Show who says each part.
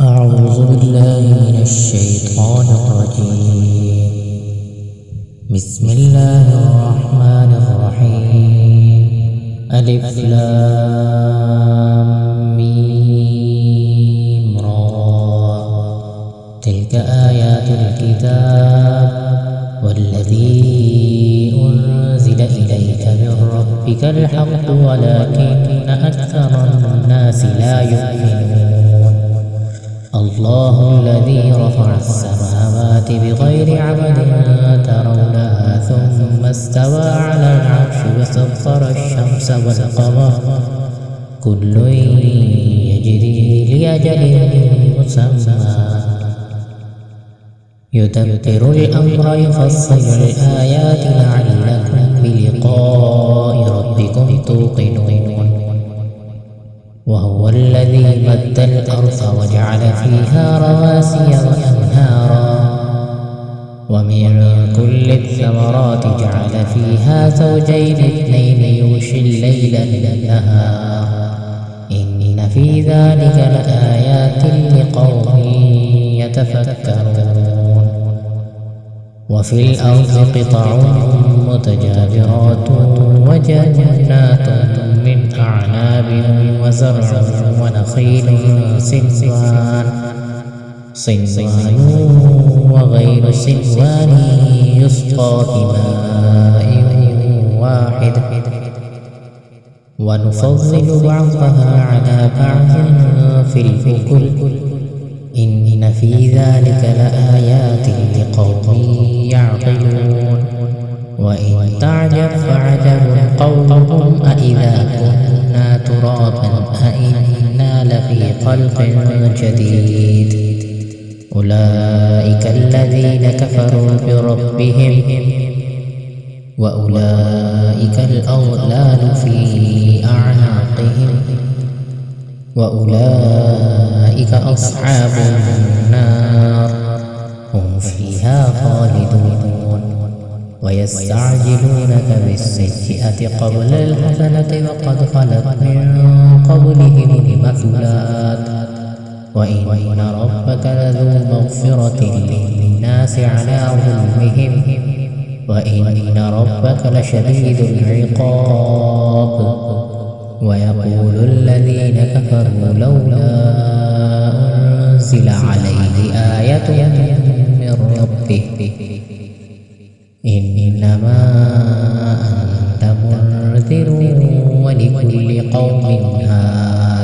Speaker 1: أعوذ بالله من الشيطان الرجيم. بسم الله الرحمن الرحيم. ألف لام ميم را. تلك آيات الكتاب والذي أنزل إليك من ربك الحق ولكن أكثر الناس لا يؤمنون. الله الذي رفع السماوات بغير عمد ترونها ثم استوى على العرش وسخر الشمس والقمر كل يجري لأجل مسمى يدبر الأمر يفصل الآيات لعلكم بلقاء ربكم توقنون. وهو الذي مد الأرض وجعل فيها رواسي وأنهارا ومن كل الثمرات جعل فيها زوجين اثنين يغشي الليل النهار إن في ذلك لآيات لقوم يتفكرون. وفي الأرض قطع متجاورات وجنات من أعناب وزرع ونخيل صنوان وغير صنوان يسقى بماء واحد ونفضل بعضها على بعض في الأكل إن في ذلك لآيات لقوم يعقلون. وإن تعجب فعجب قولهم أإذا كنا ترابا أإنا لفي خلق جديد. أولئك الذين كفروا بربهم وأولئك الأغلال في أعناقهم وأولئك أصحاب النار هم فيها خالدون. ويستعجلونك بالسيئة قبل الحسنة وقد خلت من قبلهم المثلات وإن ربك لذو مغفرة للناس على ظلمهم وإن ربك لشديد العقاب. ويقول الذين كفروا لولا أنزل عليه آية من ربه إنما أنت منذر ولكل قوم هاد.